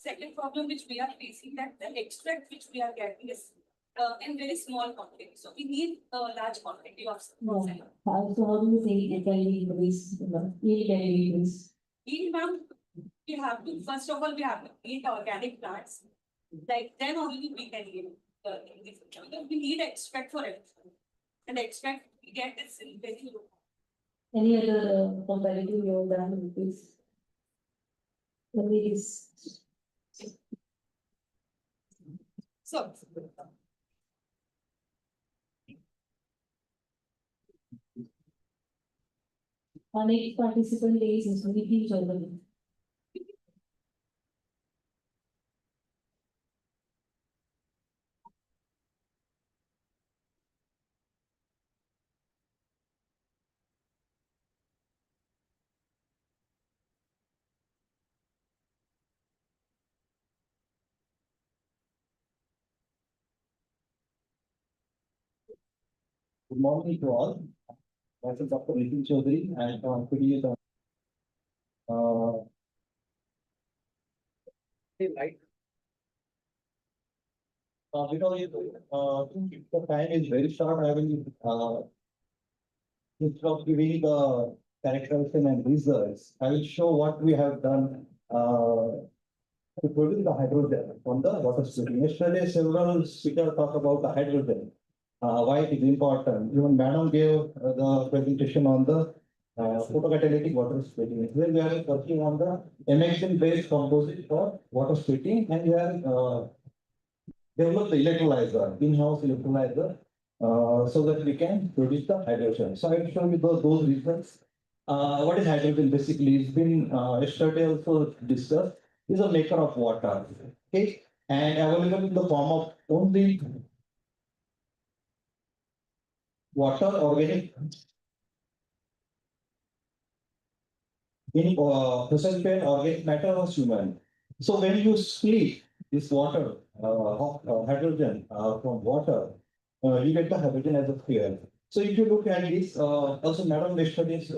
second problem which we are facing, that the extract which we are getting is in very small quantity. So we need a large quantity of Yeah. So how do you think it can be increased? Yield can be increased? Yield, ma'am, we have to, first of all, we have to eat organic plants. Like then only we can eat increase. Because we need extract for everything. And the extract we get is in very low. Any other comparative you have done with this? Only this. So On each participant days is with each other. Good morning to all. Myself Dr. Nitin Chaudhary and PDS. Right. Because the time is very short, I will instead of giving the characterization and results, I will show what we have done to produce the hydrogen from the water splitting. Yesterday, several speakers talked about the hydrogen. Why it is important. Even Madam gave the presentation on the photocatalytic water splitting. Here we are working on the emulsion based composite for water splitting, and we are developed the electrolyzer, in-house electrolyzer, so that we can produce the hydrogen. So I will show you those results. What is hydrogen? Basically, it's been yesterday also discussed. Is a maker of water, okay, and available in the form of only water, organic, in precipitate, organic matter or human. So when you split this water, hydrogen from water, you get the hydrogen as a fuel. So if you look at this, also Madam yesterday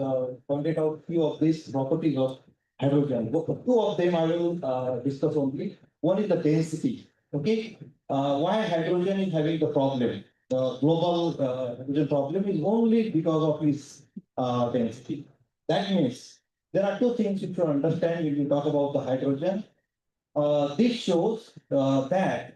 pointed out few of these properties of hydrogen. Two of them I will discuss only. One is the density. Okay, why hydrogen is having the problem? The global hydrogen problem is only because of its density. That means there are two things you should understand when you talk about the hydrogen. This shows that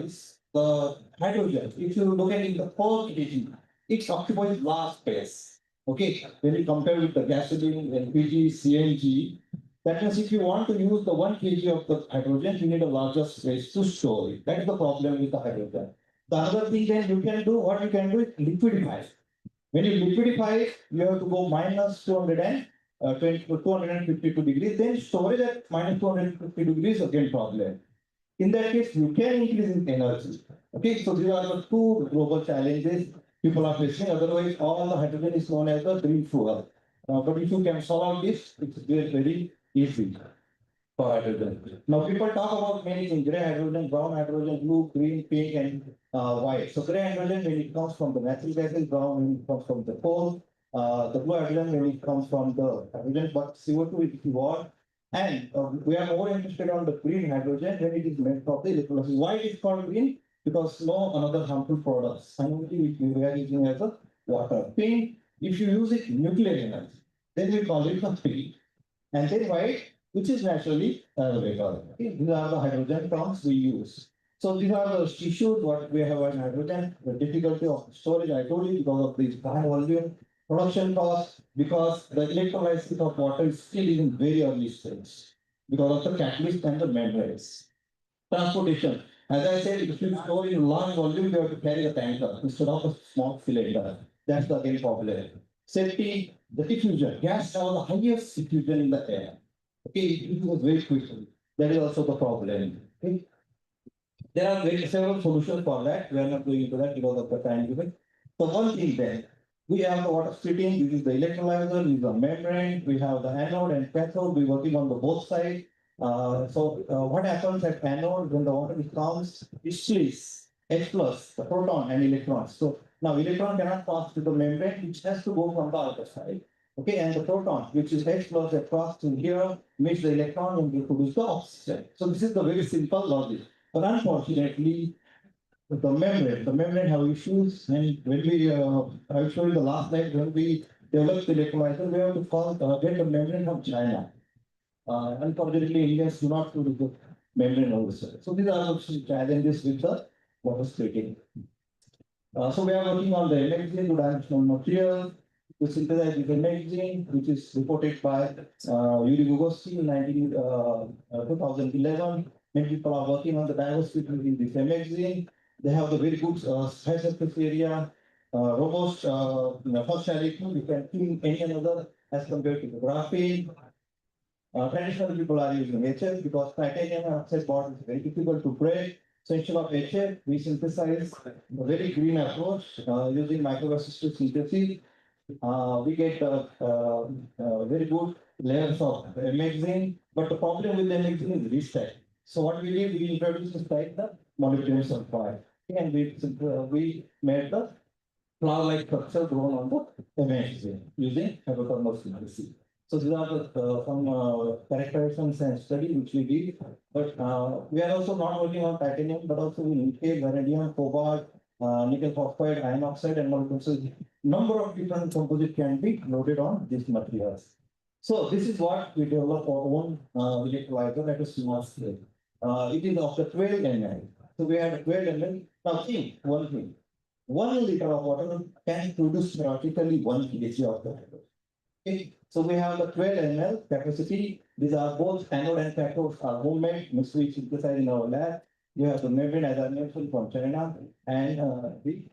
it's the hydrogen. If you look at it in the first kg, it occupies large space. Okay, when you compare with the gasoline, LPG, CNG, that means if you want to use the 1 kg of the hydrogen, you need a larger space to store it. That is the problem with the hydrogen. The other thing then you can do, what you can do is liquidify. When you liquidify it, you have to go minus 252 degrees, then storage at minus 250 degrees again problem. In that case, you can increase in energy. Okay, so these are the two global challenges people are facing. Otherwise, all the hydrogen is known as the green fuel. But if you can solve this, it's very easy for hydrogen. Now, people talk about many things: gray hydrogen, brown hydrogen, blue, green, pink, and white. So, gray hydrogen when it comes from the natural gases, brown when it comes from the coal, the blue hydrogen when it comes from the hydrogen, but CO2 if you want. And we are more interested on the green hydrogen when it is made from the electrolysis. Why it is called green? Because no another harmful products. Finally, we are using as a water. Pink, if you use it nuclear energy, then we call it the pink. And then white, which is naturally available. Okay? These are the hydrogen terms we use. So these are the issues what we have on hydrogen. The difficulty of storage, I told you, because of this high volume, production cost, because the electrolysis of water is still in very early stage, because of the catalyst and the membranes. Transportation. As I said, if you store in large volume, you have to carry a tanker instead of a small cylinder. That's the again problem. Safety, the diffusion. Gas have the highest diffusion in the air. Okay, it goes very quickly. That is also the problem. Okay. There are several solutions for that. We are not going into that because of the time given. So one thing then, we have the water splitting, this is the electrolyzer, this is the membrane, we have the anode and cathode, we're working on the both sides. What happens at anode when the water comes, it splits H plus, the proton and electrons. So now electron cannot pass through the membrane, which has to go from the other side. Okay, and the proton, which is H plus across to here, meets the electron and we produce the oxygen. So this is the very simple logic. But unfortunately, the membrane have issues, and when we, I showed you the last slide, when we developed the electrolyzer, we have to get the membrane from China. Unfortunately, Indians do not produce the membrane also. So these are the challenges with the water splitting. So we are working on the MXG, good dimensional material, to synthesize the MXG, which is reported by Yuri Vygotsky in 2011. Many people are working on the diversity between this MXG. They have the very good high surface area, robust functionality. You can clean any another as compared to the graphene. Traditional people are using HF because titanium oxide bond is very difficult to break. So instead of HF, we synthesize a very green approach using microresistor synthesis. We get very good layers of mixing, but the problem with the mixing is restack. So what we did, we introduced to stack the molecules of fire, and we made the flower-like structure grown on the MXG using hydrothermal synthesis. So these are the some characterizations and study which we did. But we are also not working on titanium, but also in nickel, vanadium, cobalt, nickel phosphide, iron oxide, and molecules. So number of different composites can be loaded on these materials. So this is what we develop our own electrolyzer at a small scale. It is of the 12 ml. So we had 12 ml. Now think one thing. 1 liter of water can produce practically 1 kg of the water. Okay. So we have the 12 ml capacity. These are both anode and cathodes are homemade, mixed with synthesized in our lab. You have the membrane, as I mentioned, from China, and we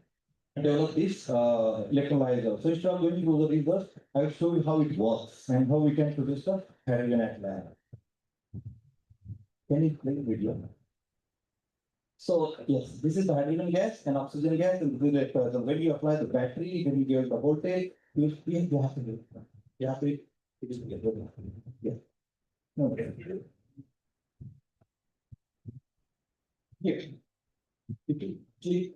develop this electrolyzer. So instead of going through the reverse, I will show you how it works and how we can produce the hydrogen at lab. Can you play the video? So yes, this is the hydrogen gas and oxygen gas, and this is the, so when you apply the battery, when you give the voltage, you have to do it. You have to it is yeah. No. Here. Click.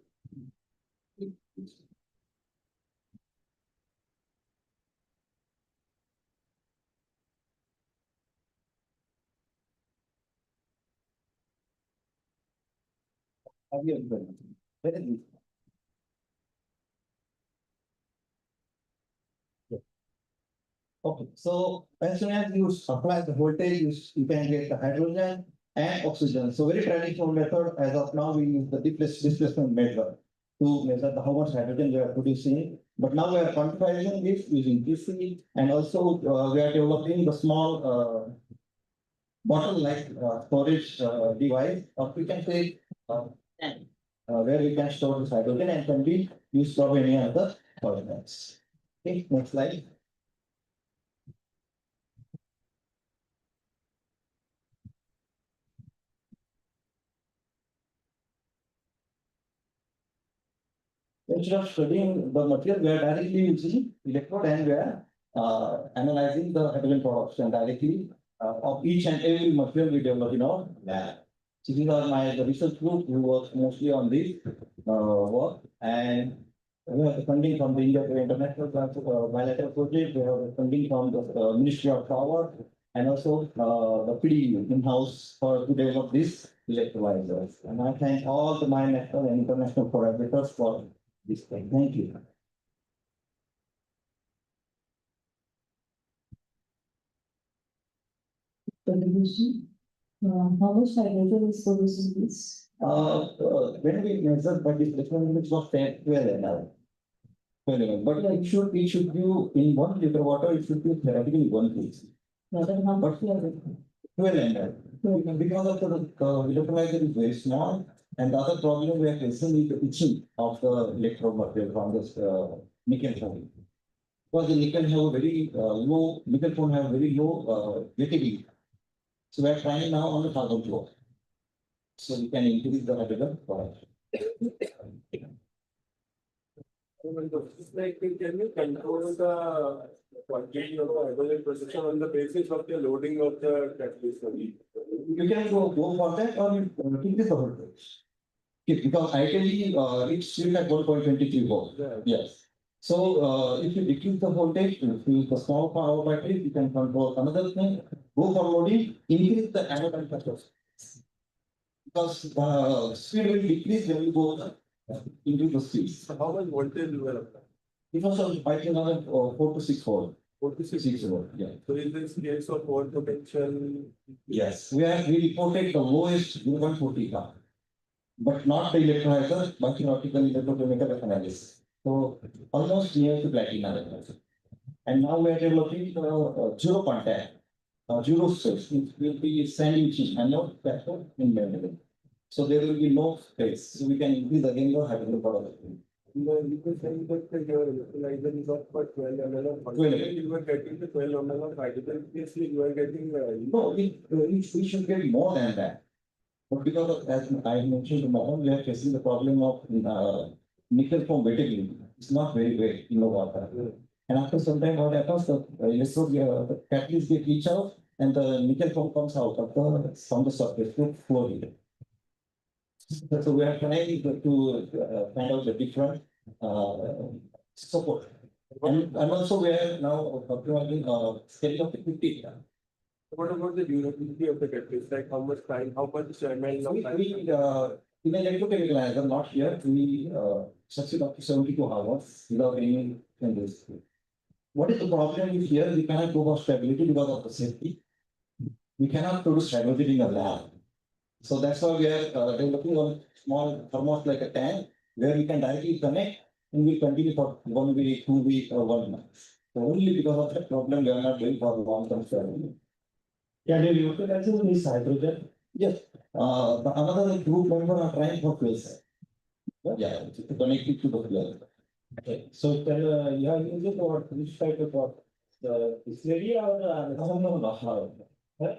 Have you ever? Where is it? Okay, so as soon as you apply the voltage, you can get the hydrogen and oxygen. So very traditional method. As of now, we use the displacement measure to measure how much hydrogen we are producing. But now we are quantifying this using PC, and also we are developing the small bottle-like storage device, or we can say where we can store this hydrogen and can be used for any other purpose. Okay, next slide. Instead of studying the material, we are directly using electrode and we are analyzing the hydrogen production directly of each and every material we develop in our lab. So these are the research group who works mostly on this work, and we have the funding from the India International Bilateral Project. We have the funding from the Ministry of Power, and also the PDU in-house to develop this electrolyzers. And I thank all the my national and international collaborators for this thing. Thank you. Contribution. How much hydrogen is produced in this? When we measure by this different limits of 10, 12 ml. 12 ml. But it should be in 1 liter water, it should be theoretically 1 kg. Rather how much? 12 ml. Because of the electrolyzer is very small, and the other problem we are facing is the itching of the electrode material from this nickel foam. Because the nickel have a very low, nickel foam have very low utility. So we are trying now on the carbon floor. So we can increase the hydrogen production. Like, can you control the quantity of the hydrogen production on the basis of the loading of the catalyst? You can go for that, or you increase the voltage. Because ideally it should at 1.23 volt. Yeah. Yes. So, if you decrease the voltage, if you use the small power battery, you can control another thing, go for loading, increase the anode and cathode. Because speed will decrease when you go into the speed. So how much voltage you were applying? It was I think around 4 to 6 volt. 46. 6 volt, yeah. So is this case of over potential? Yes, we reported the lowest 140 bar, but not the electrolyzer, but theoretical electrochemical analysis. So almost near to platinum. And now we are developing zero contact, zero space, it will be sandwiching and not cathode in memory. So there will be no space, so we can increase again the hydrogen production. You can say that your electrolyzer is of for 12 ml of hydrogen. You are getting the 12 ml of hydrogen. Yes, you are getting. No, we should get more than that. But because of, as I mentioned, we are facing the problem of nickel from vertically. It's not very great in the water. And after some time, what happens, the electrode, the catalyst get leach out and the nickel foam comes out of the, from the surface to flow here. So we are trying to find out the different support. And also we are now optimizing scale of 50. What about the durability of the catalyst? Like how much time, how much ml of time? We in electrochemical, not here, we succeed up to 72 hours without any changes. What is the problem is here? We cannot go for stability because of the safety. We cannot produce stability in a lab. So that's why we are developing one small, almost like a tank, where we can directly connect and we continue for 1 week, 2 weeks, or 1 month. So only because of that problem, we are not doing for long-term stability. Can you utilize this hydrogen? Yes, another group member are trying for fuel cell. Yeah, to connect it to the fuel. Okay, so can you are using what which type of what? The distillery or No. Huh?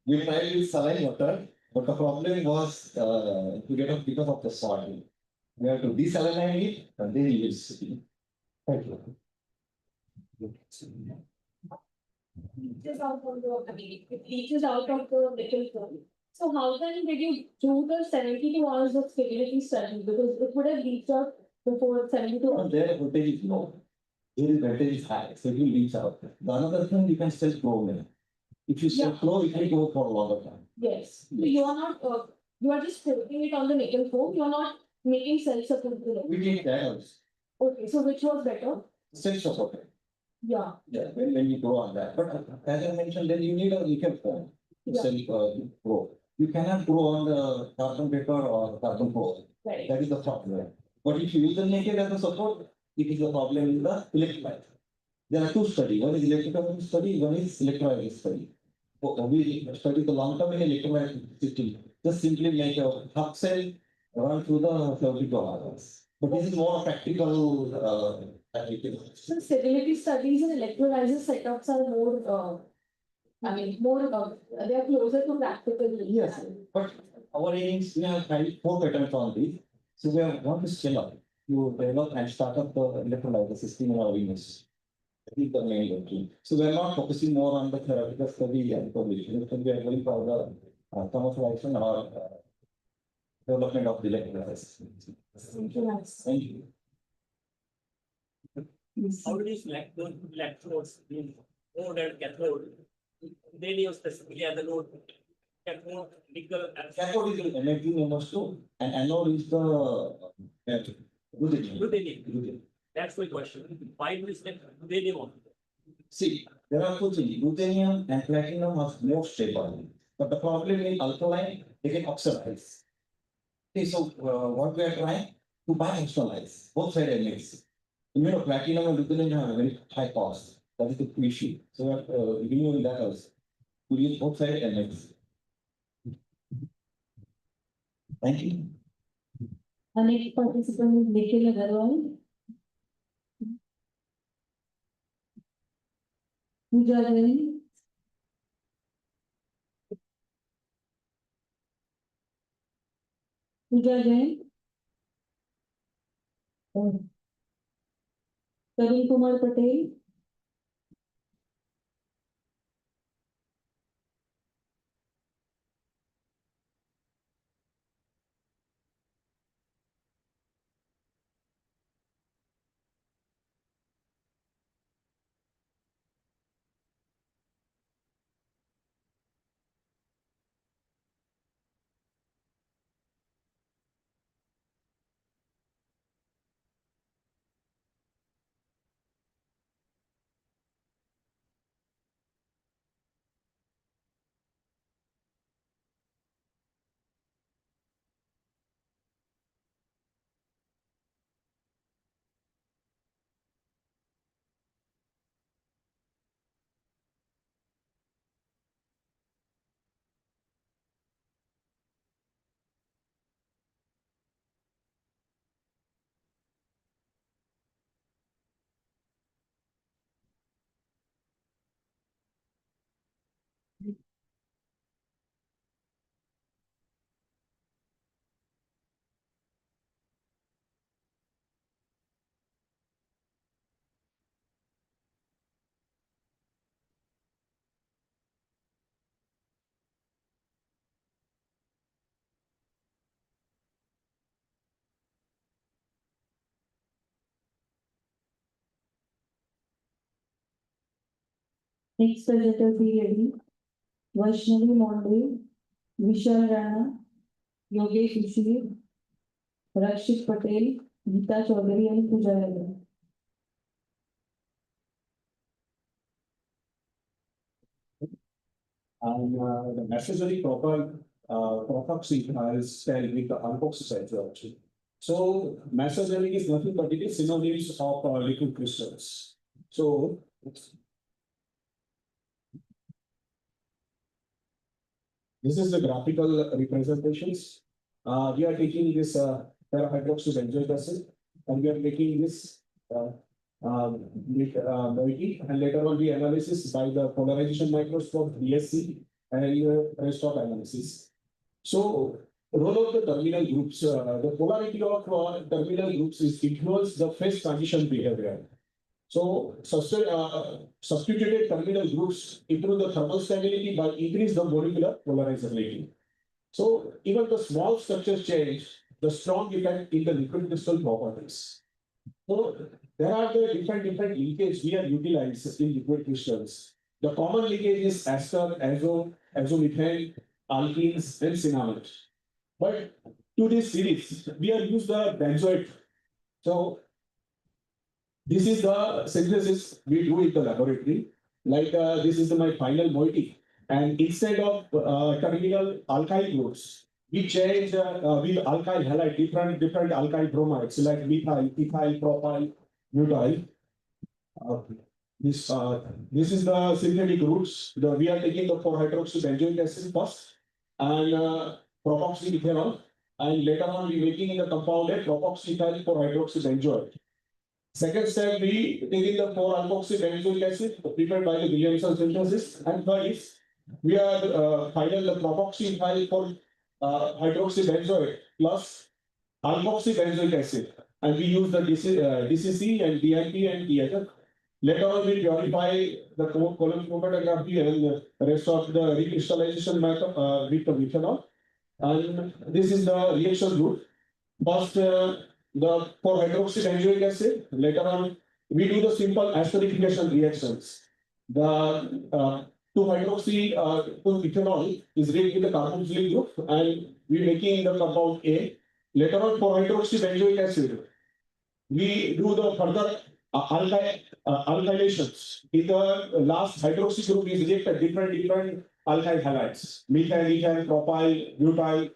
We tried with saline water, but the problem was to get up because of the soil. We have to desalinate it and then use it. Thank you. Leaches out of the, I mean, it leaches out of the nickel film. So how then did you do the 72 hours of stability study? Because it would have leached out before 72 And hours. there voltage is low. Here is voltage is high, so it will reach out. The another thing you can still flow in. If you still Yeah. flow, it will go for a longer time. Yes, so you are not, you are just putting it on the nickel foam, you are not making self-support to it. We did that also. Okay, so which was better? Still support. Yeah, Yeah, when you go on that, but as I mentioned, then you need a nickel form to Yeah. grow. You cannot grow on the carbon paper or carbon core. right. That is the problem. But if you use the nickel as a support, it is a problem in the electrolyte. There are two studies. One is electrical study, one is electrolyte study. We study the long term in electrolyte system. Just simply make a hub cell run through the 72 hours. But this is more practical application. So stability studies and electrolyzer setups are more, I mean, more, they are closer to practical. Yes. But our aims, we have tried 4 patterns on this. So we have want to scale up, to develop and start up the electrolyzer system in our units. That is the main objective. So we are not focusing more on the theoretical study and publication. So we are going for the commercialization or development of the electrolyzer system. Nice. Thank you. How do you select those electrodes in anode and cathode? They use specifically as a node. Cathode, nickel, and Cathode is the energy numbers two, and anode is the ruthenium. ruthenium. That's my question. Why do you select ruthenium? See, there are two things, ruthenium and platinum are more stable, but the problem in alkaline, they can oxidize. Okay, so what we are trying to bioxidalize, both sides elements. You know, platinum and ruthenium have a very high cost, that is the issue. So we are removing that also. We use both sides elements. Thank you. Our next participant is Nikhil Agarwal. Pooja Jain. Pooja Jain. Praveen Kumar Patel. Next presenter be ready. Vaishnavi Monde, Vishal Rana, Yogesh Ushir, Rakshit Patel, Geeta Chaudhary and Pooja Yadav. And the necessary proper property has stayed with the alkoxide actually. So mesogyric is nothing but it is synonyms of liquid crystals. So this is the graphical representations. We are taking this para-hydroxybenzoic acid and we are making this moiety, and later on the analysis by the polarization microscope, DSC, and rest of analysis. So, role of the terminal groups, the polarity of terminal groups is influence the phase transition behavior. So, substituted terminal groups improve the thermal stability by increase the molecular polarizability. So, even the small structures change the strong effect in the liquid crystal properties. So, there are the different linkages we are utilized in liquid crystals. The common linkage is ester, azo, azomethane, alkenes, and cinnamate. But to this series, we are used the benzoate. So this is the synthesis we do in the laboratory. Like this is my final moiety. And instead of terminal alkyl groups, we change with alkyl halide, different alkyl bromides like methyl, ethyl, propyl, butyl. This is the synthetic routes. We are taking the 4-hydroxybenzoic acid first and propoxyethanol, and later on we making the compounded propoxyethyl 4-hydroxybenzoate. Second step, we taking the 4-alkoxybenzoic acid prepared by the Williamson synthesis, and third is we are final the propoxyethyl 4-hydroxybenzoate plus alkoxybenzoic acid, and we use the DCC and DIP and THF. Later on, we purify the column chromatography and the rest of the recrystallization method with the methanol. And this is the reaction route. First, the 4-hydroxybenzoic acid. Later on, we do the simple esterification reactions. The 2-hydroxy to ethanol is reacted with the carboxylic group, and we making the compound A. Later on, 4-hydroxybenzoic acid. We do the further alkylations. In the last hydroxy group, we reject different alkyl halides, methyl, ethyl, propyl, butyl,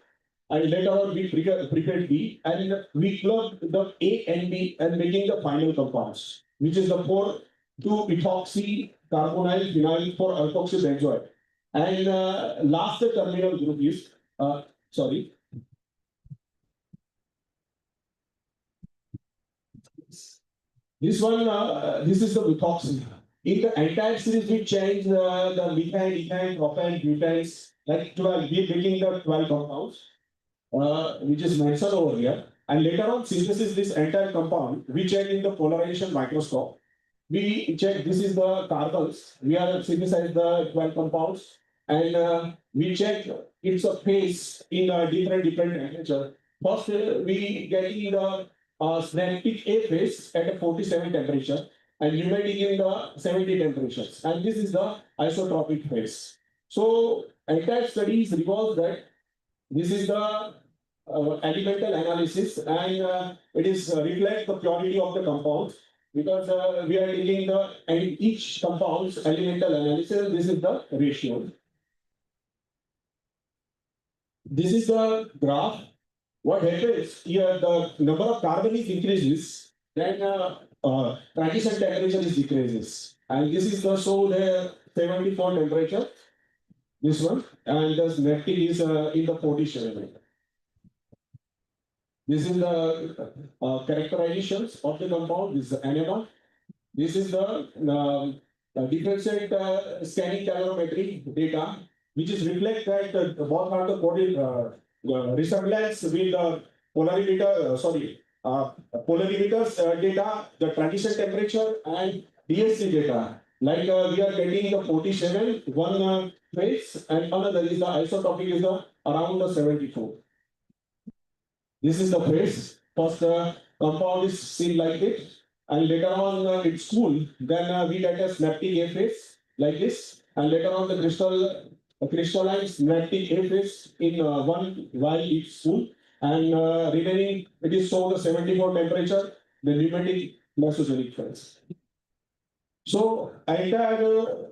and later on we prepare B, and we club the A and B and making the final compounds, which is the 4,2-ethoxy carbonyl phenyl 4-alkoxybenzoate. And last the terminal group is this one, this is the methoxy. In the entire series, we change the methyl, ethyl, propyl, butyls, like 12. We are making the 12 compounds, which is mentioned over here. And later on, synthesis this entire compound, we check in the polarization microscope. We check this is the carbons. We are synthesize the 12 compounds, and we check its a phase in different temperature. First, we getting the synthetic A phase at a 47 temperature and pneumatic in the 70 temperatures. And this is the isotropic phase. So entire studies revolve that this is the elemental analysis, and it is reflect the purity of the compounds, because we are taking the and each compound's elemental analysis. This is the ratio. This is the graph. What happens here, the number of carbon is increases, then transition temperature is decreases. And this is the the 74 temperature, this one, and the nectar is in the 47. This is the characterizations of the compound. This is the NMR. This is the differentiate scanning calorimetry data. which is reflect that both have the resemblance with the polarimeter, polarimeters data, the transition temperature and DSC data. Like we are getting the 47, one phase, and another is the isotopic is the around the 74. This is the phase. First, compound is seen like it, and later on it's cool. Then we get a synaptic A phase like this, and later on the crystalline synaptic A phase in one while it's cool, and remaining it is shown the 74 temperature, the pneumatic mesogenic phase. So entire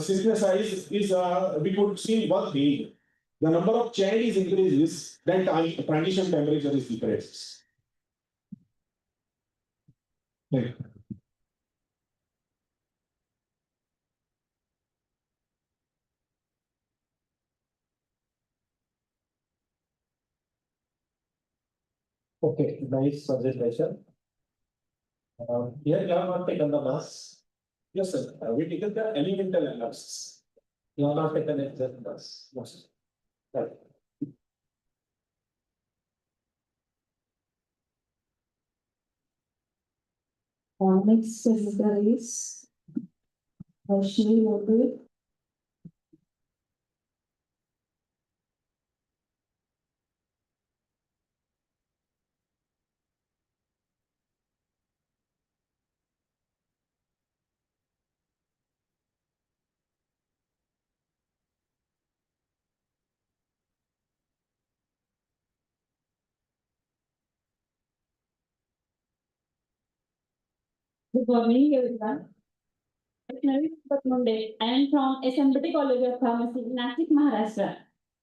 synthesize is we could see one thing. The number of chain is increases, then transition temperature is decreases. Right. Okay, nice presentation. Here you have not taken the mass. Yes, sir. We taken the elemental analysis. You have not taken exact mass. Yes. Right. Next is Ashmi Modi. Good morning, everyone. I am from SMBT College of Pharmacy, Nashik, Maharashtra.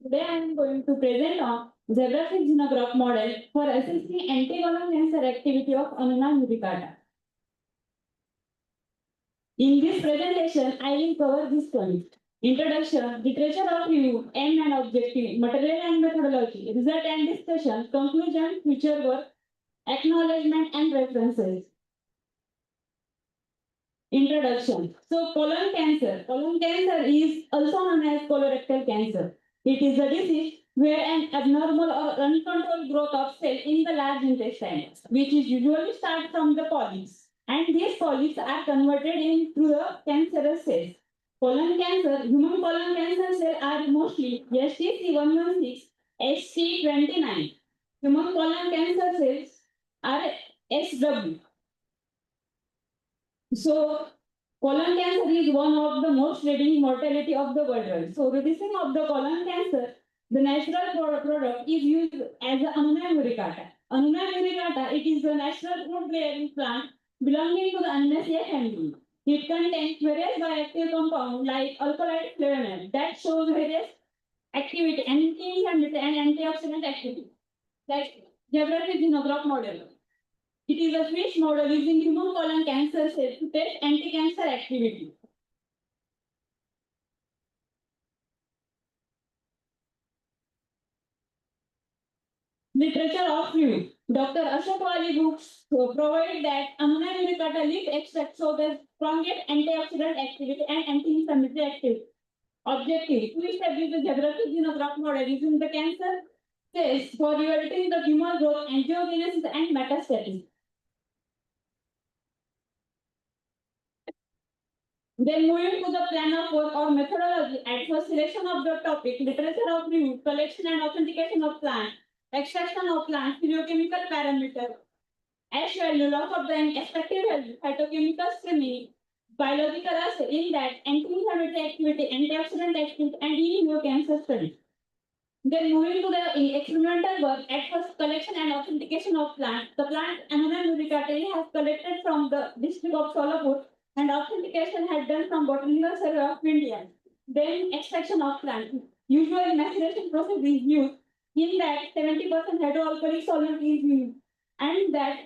Today I am going to present on geographic xenograph model for assessing anti-colon cancer activity of Annona muricata. In this presentation, I will cover these points. Introduction, literature of review, aim and objective, material and methodology, result and discussion, conclusion, future work, acknowledgement and references. Introduction. So, colon cancer. Colon cancer is also known as colorectal cancer. It is a disease where an abnormal or uncontrolled growth of cell in the large intestine, which is usually start from the polyps, and these polyps are converted into the cancerous cells. Colon cancer, human colon cancer cells are mostly STC116, SC29. Human colon cancer cells are SW. So, colon cancer is one of the most leading mortality of the world. So, reducing of the colon cancer, the natural product is used as a Annona muricata. Annona muricata, it is a natural fruit-bearing plant belonging to the Annaceae family. It contains various bioactive compounds like alkaloid flavonoid that shows various activity, anti-inflammatory and antioxidant activity, like geographic xenograph model. It is a Swiss model using human colon cancer cells to test anti-cancer activity. Literature of review. Dr. Ashok Wali books provide that Annona muricata leaf extract shows a strongest antioxidant activity and anti-inflammatory activity. Objective: to establish the geographic xenograph model using the cancer cells for evaluating the tumor growth, angiogenesis, and metastasis. Then moving to the plan of work or methodology, at first selection of the topic, literature of review, collection and authentication of plant, extraction of plant, physiochemical parameter, ash value, loss of the expected value, phytochemical screening, biological assay, in that anti-inflammatory activity, antioxidant activity, and in vivo cancer study. Then moving to the experimental work, at first collection and authentication of plant. The plant Annona muricata has collected from the district of Solapur and authentication had done from Botanical Survey of India. Then extraction of plant. Usually maceration process is used. In that 70% hydroalcoholic solvent is used, and that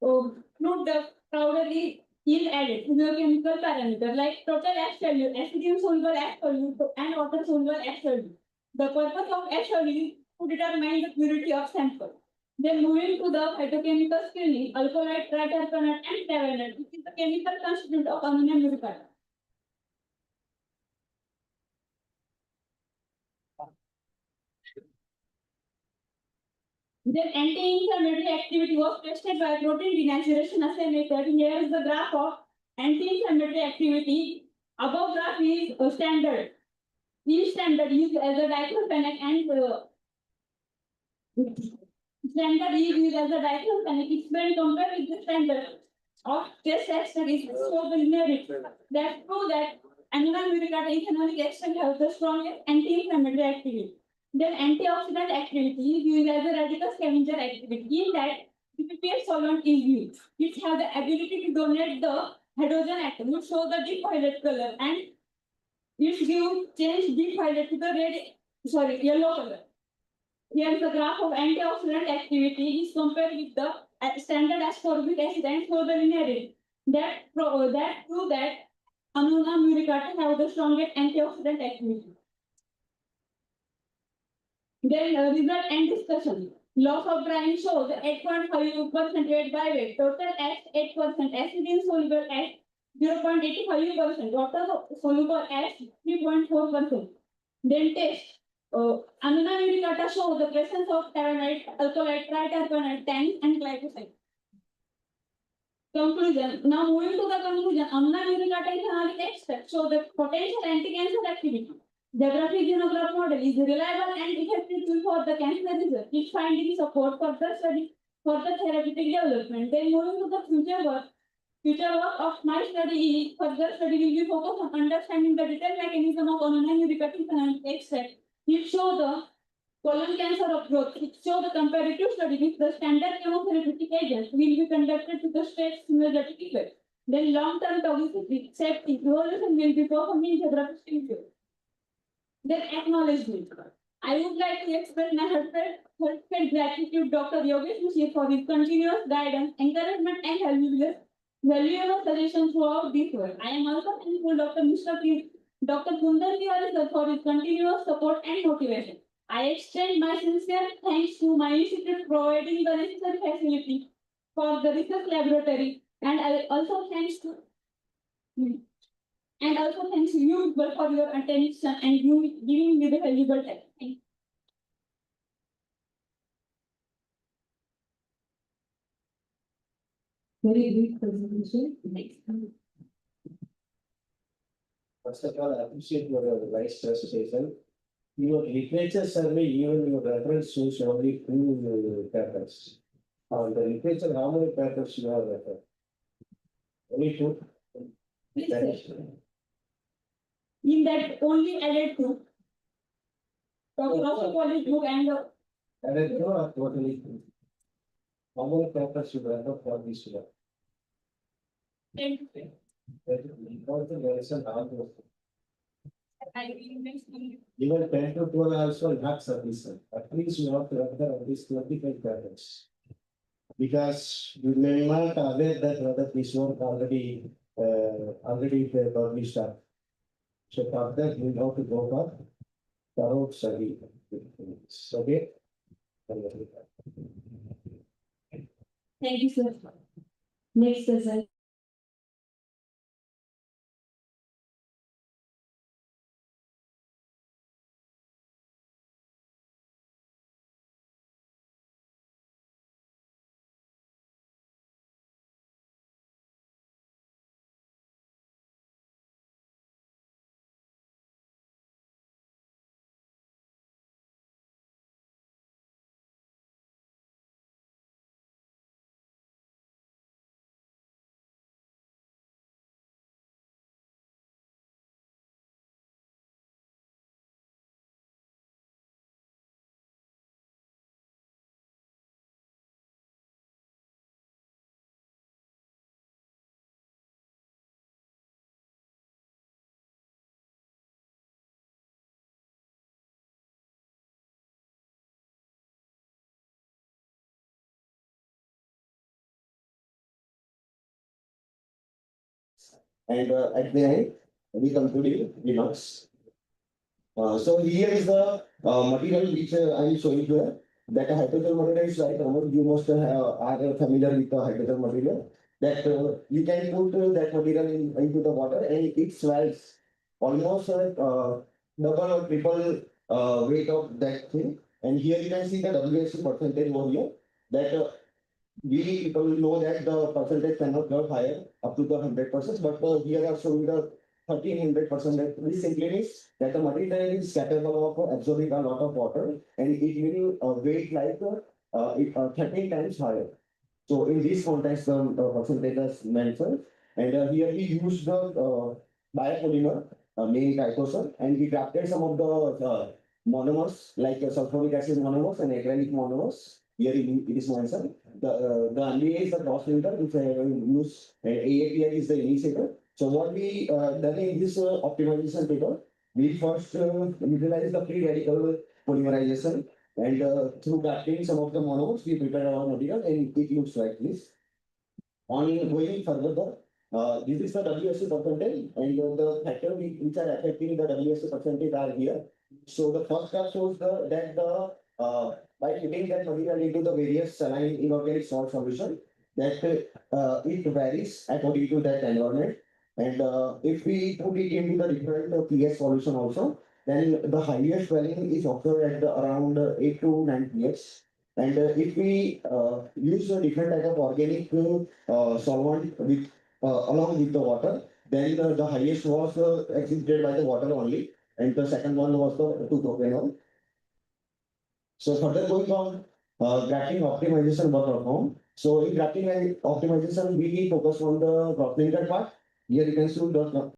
fruit powder is added. Physiochemical parameter like total ash value, acidium soluble ash value, and water soluble ash value. The purpose of ash value is to determine the purity of sample. Then moving to the phytochemical screening, alkaloid, triterpenoid, and flavonoid, which is the chemical constituent of Annona muricata. Then anti-inflammatory activity was tested by protein denaturation assay method. Here is the graph of anti-inflammatory activity. Above graph is standard. Each standard used as a diclofenac and standard is used as a diclofenac. It's when compared with the standard of test studies for the merit that prove that aminoglycolic acid ethanolic extract has the strongest anti-inflammatory activity. Then antioxidant activity is used as a radical scavenger activity in that PPF solvent is used. It has the ability to donate the hydrogen atom, which show the deep violet color, and it gives change deep violet to the yellow color. Here is the graph of antioxidant activity is compared with the standard ascorbic acid and sorbitol that prove that Annona muricata have the strongest antioxidant activity. Then result and discussion. Loss of drying shows 8.5% weight by weight. Total X 8%. Acid insoluble X 0.85%. Total soluble X 3.4%. Then test. Annona muricata shows the presence of taronite, alkaloid, triterpenoid, tannins, and glyphosate. Conclusion. Now moving to the conclusion, Amna muricata ethanolic extract shows the potential anti-cancer activity. Geographic xenograph model is reliable and effective tool for the cancer research. Its findings support further study, further therapeutic development. Then moving to the future work of my study is further study will be focused on understanding the detailed mechanism of Amna muricata ethanolic extract. It shows the colon cancer of growth. It shows the comparative study with the standard chemotherapeutic agents will be conducted to the stress synergetic effect. Then long-term toxicity, safety, evolution will be performed in geographic tissue. Then acknowledgement. I would like to express my heartfelt gratitude Dr. Yogesh Mishra for his continuous guidance, encouragement, and valuable suggestions throughout this work. I am also thankful Dr. Kundar Tiwari sir for his continuous support and motivation. I extend my sincere thanks to my institute providing the necessary facility for the research laboratory, and I also thanks to you for your attention and you giving me the valuable time. Thank you. Very brief presentation. Next. First of all, I appreciate your nice presentation. Your literature survey, even your reference shows only two papers. On the literature, how many papers you have referred? Only two. Please, That sir. is- In that only added to Dr. Rosha College book and And I know totally. How many papers you refer for this year? Because there is an outlook. Even 10 to 12 also not sufficient. At least you have to refer at least 25 papers. Because you may not aware that whether this work already published up. So for that, you have to go for thorough study. Okay? thank you, sir. Next sir. And at the end, we conclude remarks. So here is the material which I am showing here. That hydrogen material is like you must are familiar with the hydrogen material. That you can put that material into the water and it swells almost double or triple weight of that thing. And here you can see the WSC percentage over here, that we people know that the percentage cannot go higher up to the 100%, but here are showing the 1300%. This simply means that the material is capable of absorbing a lot of water and it will weight like 13 times higher. So in this context, the percentage is mentioned, and here we use the biopolymer, main glycosan, and we grafted some of the monomers like sulfuric acid monomers and acrylic monomers. Here it is mentioned. The NDA is the cross linker, which I use, and AAPI is the initiator. So what we done in this optimization paper, we first utilize the free radical polymerization, and through grafting some of the monomers, we prepare our material, and it looks like this. On going further, this is the WSC percentage, and the factors which are affecting the WSC percentage are here. So the first graph shows that by putting that material into the various saline inorganic salt solution, that it varies according to that environment. And if we put it into the different pH solution also, then the highest value is occurred at around 8 to 9 pH. And if we use a different type of organic solvent with along with the water, then the highest was exhibited by the water only, and the second one was the 2-propanol. So further going on, grafting optimization was performed. So in grafting and optimization, we focus on the cross-linker part. Here you can see the